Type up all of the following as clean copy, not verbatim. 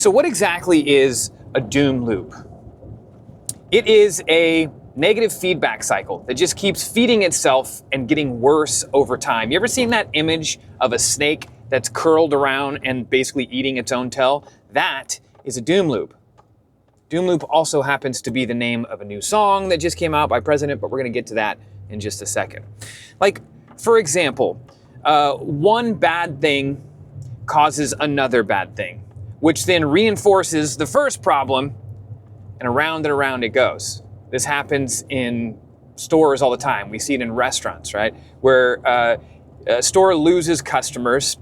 So what exactly is a doom loop? It is a negative feedback cycle that just keeps feeding itself and getting worse over time. You ever seen that image of a snake that's curled around and basically eating its own tail? That is a doom loop. Doom loop also happens to be the name of a new song that just came out by President, but we're going to get to that in just a second. Like, for example, one bad thing causes another bad thing, which then reinforces the first problem, and around it goes. This happens in stores all the time. We see it in restaurants, right? Where a store loses customers,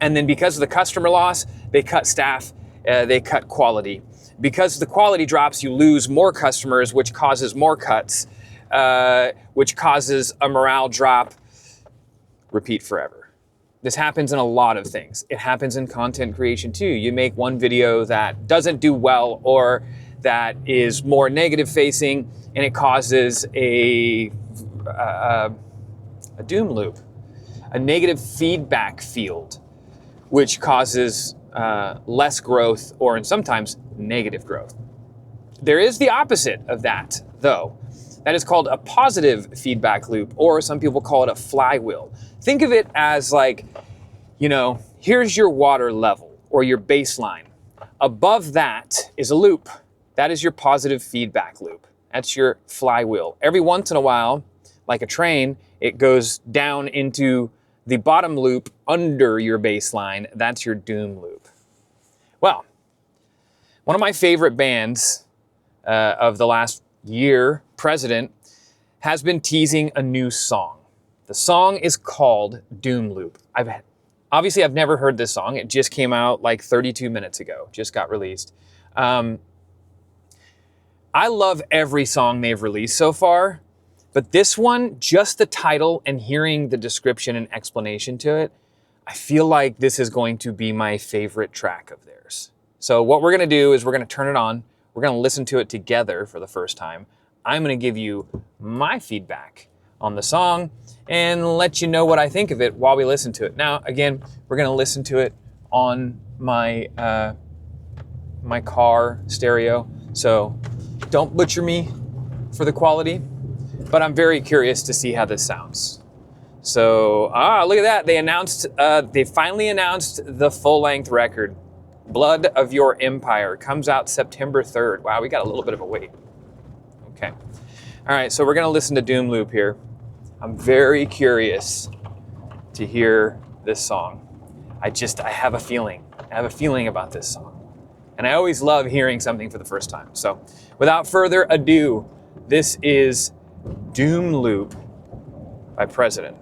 and then because of the customer loss, they cut staff, they cut quality. Because the quality drops, you lose more customers, which causes more cuts, which causes a morale drop. Repeat forever. This happens in a lot of things. It happens in content creation too. You make one video that doesn't do well or that is more negative facing, and it causes a doom loop, a negative feedback field, which causes less growth or and sometimes negative growth. There is the opposite of that though. That is called a positive feedback loop, or some people call it a flywheel. Think of it as like, here's your water level or your baseline. Above that is a loop. That is your positive feedback loop. That's your flywheel. Every once in a while, like a train, it goes down into the bottom loop under your baseline. That's your doom loop. Well, one of my favorite bands of the last year, President, has been teasing a new song. The song is called Doom Loop. I've never heard this song. It just came out like 32 minutes ago, just got released. I love every song they've released so far, but this one, just the title and hearing the description and explanation to it, I feel like this is going to be my favorite track of theirs. So what we're gonna do is we're gonna turn it on, we're gonna listen to it together for the first time. I'm gonna give you my feedback on the song and let you know what I think of it while we listen to it. Now, again, we're gonna listen to it on my my car stereo, so don't butcher me for the quality, but I'm very curious to see how this sounds. So, look at that. They finally announced the full-length record. Blood of Your Empire comes out September 3rd. Wow, we got a little bit of a wait. Okay. All right, so we're gonna listen to Doom Loop here. I'm very curious to hear this song. I have a feeling. I have a feeling about this song. And I always love hearing something for the first time. So without further ado, this is Doom Loop by President.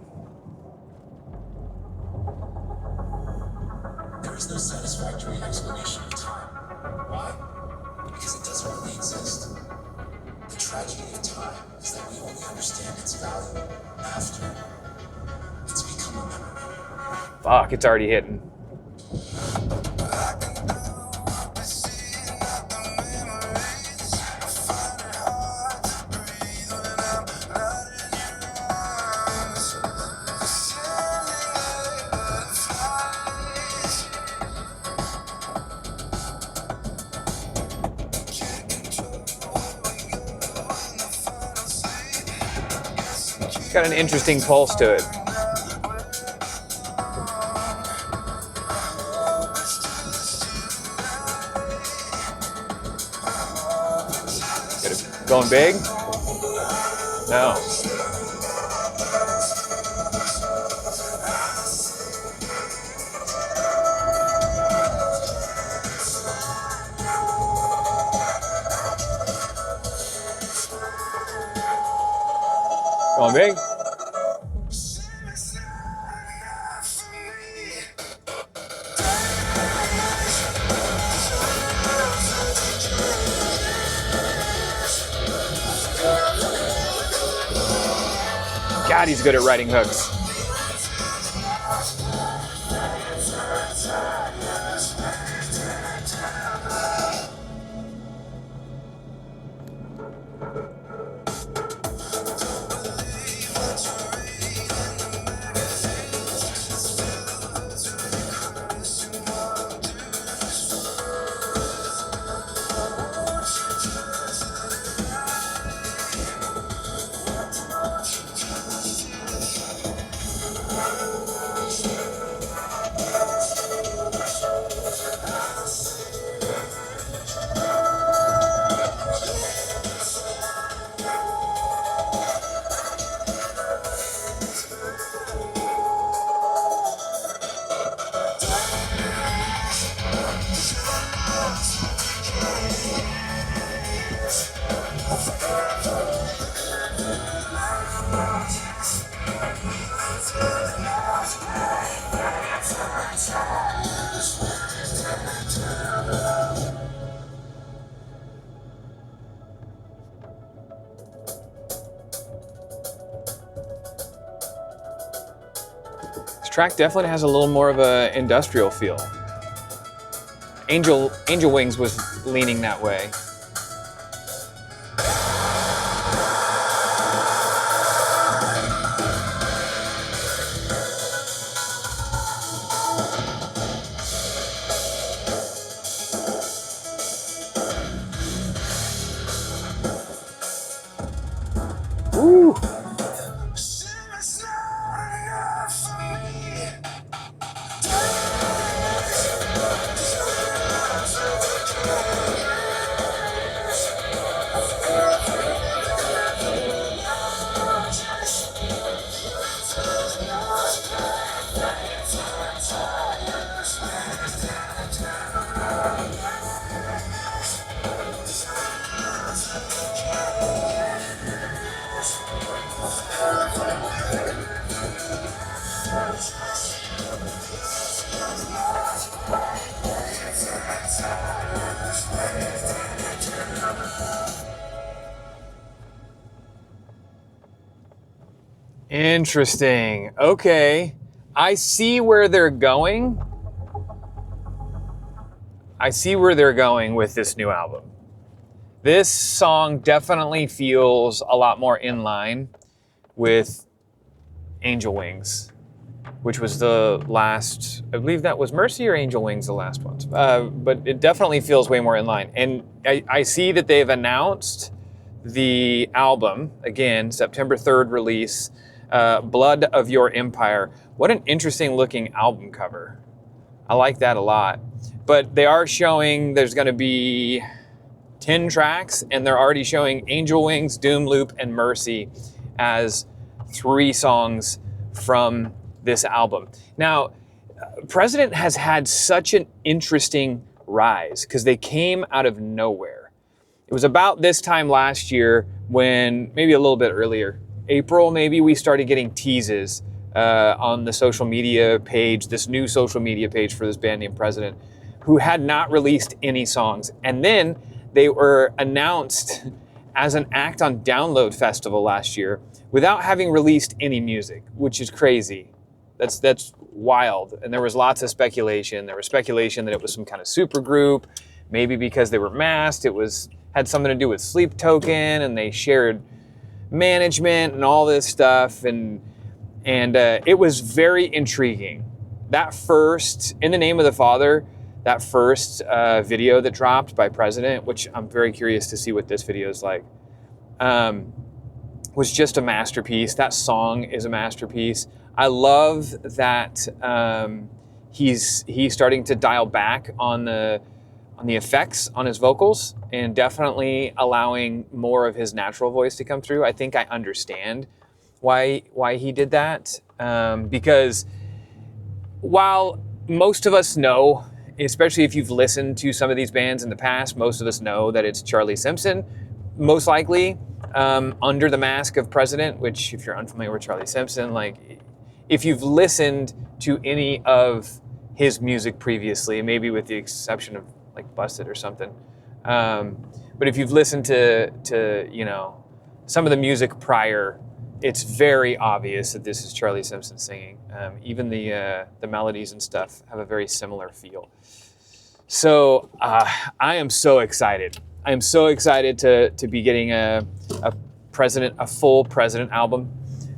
There is no satisfactory explanation of time. Why? Because it doesn't really exist. The tragedy of time is that we only understand its value after it's become a memory. Fuck, it's already hitting. It's got an interesting pulse to it. Going big? No. Going big? God, he's good at writing hooks. track definitely has a little more of a industrial feel. Angel Wings was leaning that way. Ooh. Interesting. Okay. I see where they're going. I see where they're going with this new album. This song definitely feels a lot more in line with Angel Wings, which was the last, I believe that was Mercy or Angel Wings, the last one. But it definitely feels way more in line. And I see that they've announced the album, again, September 3rd release, Blood of Your Empire. What an interesting looking album cover. I like that a lot. But they are showing there's going to be 10 tracks, and they're already showing Angel Wings, Doom Loop, and Mercy as 3 songs from this album. Now, President has had such an interesting rise because they came out of nowhere. It was about this time last year when, maybe a little bit earlier, April maybe, we started getting teases on the social media page, this new social media page for this band named President, who had not released any songs. And then they were announced as an act on Download Festival last year without having released any music, which is crazy. That's wild. And there was lots of speculation. There was speculation that it was some kind of super group, maybe because they were masked. It had something to do with Sleep Token, and they shared management and all this stuff. And it was very intriguing. That first, In the Name of the Father, that first video that dropped by President, which I'm very curious to see what this video is like, was just a masterpiece. That song is a masterpiece. I love that he's starting to dial back on the effects on his vocals and definitely allowing more of his natural voice to come through. I think I understand why he did that, because while most of us know, especially if you've listened to some of these bands in the past, most of us know that it's Charlie Simpson, most likely, under the mask of President, which, if you're unfamiliar with Charlie Simpson, like, if you've listened to any of his music previously, maybe with the exception of like Busted or something, but if you've listened to you know, some of the music prior, it's very obvious that this is Charlie Simpson singing. Even the melodies and stuff have a very similar feel. So I am so excited. I am so excited to be getting a full President album.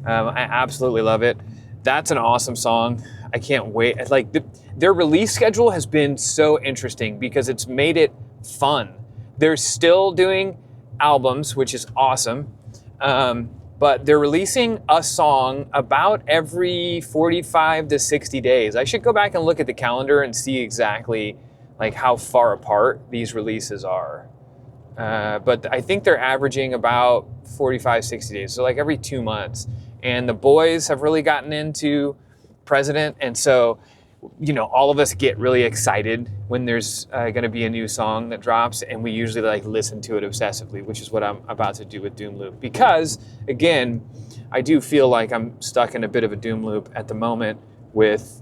I absolutely love it. That's an awesome song. I can't wait. Like, their release schedule has been so interesting because it's made it fun. They're still doing albums, which is awesome. But they're releasing a song about every 45 to 60 days. I should go back and look at the calendar and see exactly like how far apart these releases are. But I think they're averaging about 45, 60 days. So like every 2 months. And the boys have really gotten into President. And so, you know, all of us get really excited when there's going to be a new song that drops, and we usually like listen to it obsessively, which is what I'm about to do with Doom Loop. Because, again, I do feel like I'm stuck in a bit of a Doom Loop at the moment with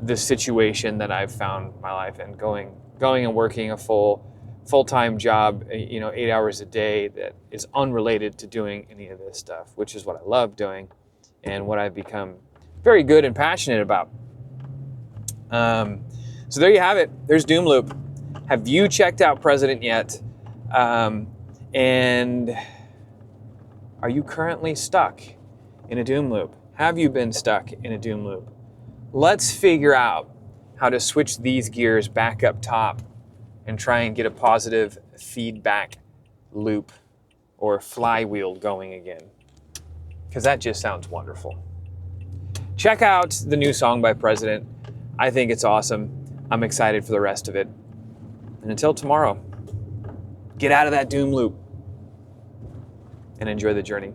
the situation that I've found my life in, going and working a full-time job, you know, 8 hours a day that is unrelated to doing any of this stuff, which is what I love doing and what I've become very good and passionate about. So there you have it. There's doom loop. Have you checked out President yet? And are you currently stuck in a doom loop? Have you been stuck in a doom loop? Let's figure out how to switch these gears back up top and try and get a positive feedback loop or flywheel going again, because that just sounds wonderful. Check out the new song by President. I think it's awesome. I'm excited for the rest of it. And until tomorrow, get out of that doom loop and enjoy the journey.